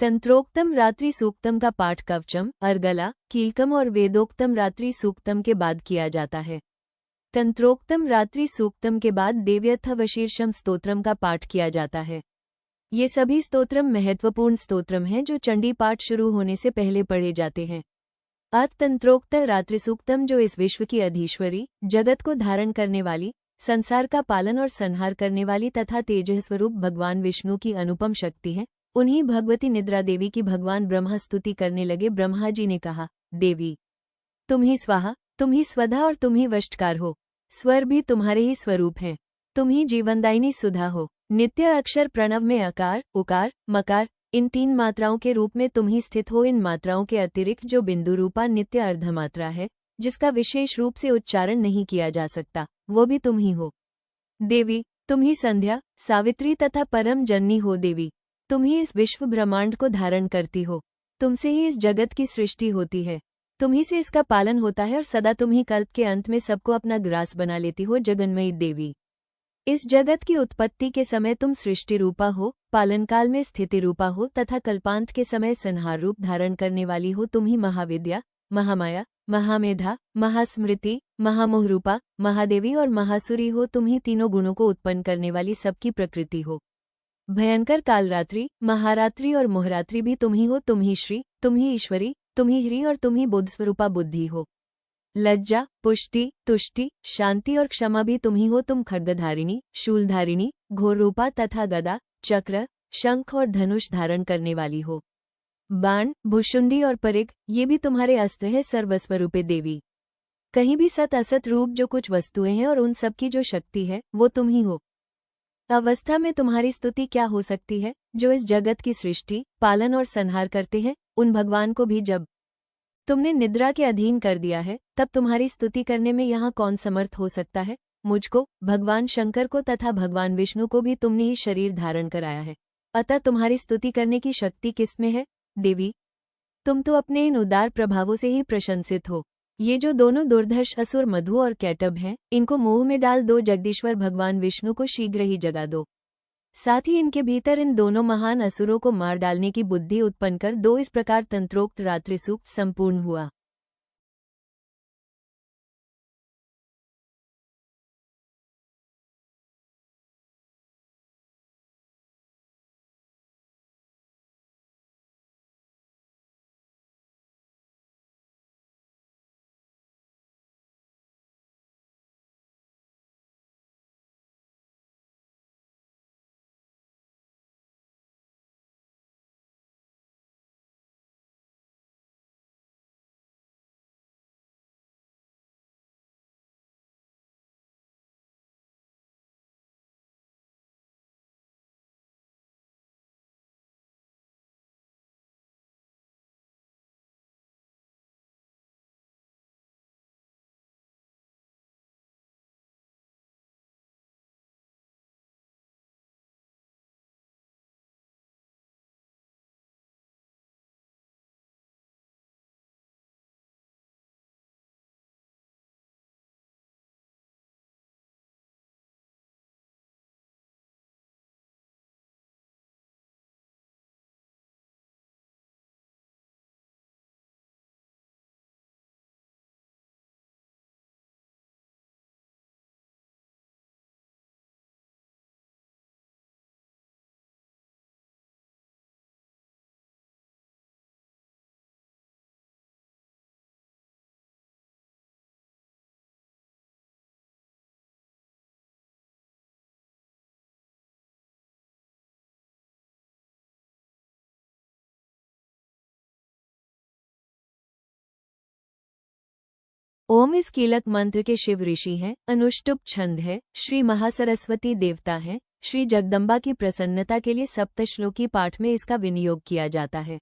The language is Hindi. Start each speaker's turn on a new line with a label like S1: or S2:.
S1: तंत्रोक्तम रात्रि सूक्तम का पाठ कवचम, अर्गला, कीलकम और वेदोक्तम रात्रि सूक्तम के बाद किया जाता है। तंत्रोक्तम रात्रि सूक्तम के बाद देव्यर्थवशीर्षम स्तोत्रम का पाठ किया जाता है। ये सभी स्तोत्रम महत्वपूर्ण स्तोत्रम हैं जो चंडी पाठ शुरू होने से पहले पढ़े जाते हैं। तंत्रोक्त रात्रि सूक्तम जो इस विश्व की अधीश्वरी, जगत को धारण करने वाली, संसार का पालन और संहार करने वाली तथा तेजः स्वरूप भगवान विष्णु की अनुपम शक्ति है, उन्हीं भगवती निद्रा देवी की भगवान ब्रह्मा स्तुति करने लगे। ब्रह्मा जी ने कहा, देवी तुम ही स्वाहा, तुम ही स्वधा और तुम ही वष्टकार हो। स्वर भी तुम्हारे ही स्वरूप हैं। तुम ही जीवनदायिनी सुधा हो। नित्य अक्षर प्रणव में अकार, उकार, मकार इन 3 मात्राओं के रूप में तुम ही स्थित हो। इन मात्राओं के अतिरिक्त जो बिंदु रूपा नित्य अर्धमात्रा है, जिसका विशेष रूप से उच्चारण नहीं किया जा सकता, वो भी तुम ही हो। देवी तुम ही संध्या, सावित्री तथा परम जननी हो। देवी तुम ही इस विश्व ब्रह्मांड को धारण करती हो। तुमसे ही इस जगत की सृष्टि होती है, तुम ही से इसका पालन होता है और सदा तुम ही कल्प के अंत में सबको अपना ग्रास बना लेती हो। जगन्मयी देवी इस जगत की उत्पत्ति के समय तुम सृष्टि रूपा हो, पालनकाल में स्थिति रूपा हो तथा कल्पांत के समय संहार रूप धारण करने वाली हो। तुम ही महाविद्या, महामाया, महामेधा, महास्मृति, महामोह रूपा, महादेवी और महासुरी हो। तुम ही तीनों गुणों को उत्पन्न करने वाली सबकी प्रकृति हो। भयंकर कालरात्रि, महारात्रि और मोहरात्रि भी तुम ही हो। तुम ही श्री, तुम ही ईश्वरी, तुम ही ह्री और तुम ही बुद्ध स्वरूपा बुद्धि हो। लज्जा, पुष्टि, तुष्टि, शांति और क्षमा भी तुम ही हो। तुम खड्गधारिणी, शूलधारिणी, घोर रूपा तथा गदा, चक्र, शंख और धनुष धारण करने वाली हो। बाण, भुशुंडी और परिग ये भी तुम्हारे अस्त्र है। सर्वस्वरूपे देवी कहीं भी सत असत रूप जो कुछ वस्तुएं हैं और उन सब की जो शक्ति है, वो तुम ही हो। अवस्था में तुम्हारी स्तुति क्या हो सकती है, जो इस जगत की सृष्टि, पालन और संहार करते हैं। उन भगवान को भी जब तुमने निद्रा के अधीन कर दिया है, तब तुम्हारी स्तुति करने में यहाँ कौन समर्थ हो सकता है। मुझको, भगवान शंकर को तथा भगवान विष्णु को भी तुमने ही शरीर धारण कराया है, अतः तुम्हारी स्तुति करने की शक्ति किसमें है। देवी तुम तो अपने इन उदार प्रभावों से ही प्रशंसित हो। ये जो दोनों दुर्धर्ष असुर मधु और कैटब हैं, इनको मोह में डाल दो। जगदीश्वर भगवान विष्णु को शीघ्र ही जगा दो। साथ ही इनके भीतर इन दोनों महान असुरों को मार डालने की बुद्धि उत्पन्न कर दो। इस प्रकार तंत्रोक्त रात्रि सूक्त संपूर्ण हुआ। ओम इस कीलक मंत्र के शिव ऋषि हैं। अनुष्टुप छंद है। श्री महासरस्वती देवता हैं। श्री जगदम्बा की प्रसन्नता के लिए सप्तश्लोकी पाठ में इसका विनियोग किया जाता है।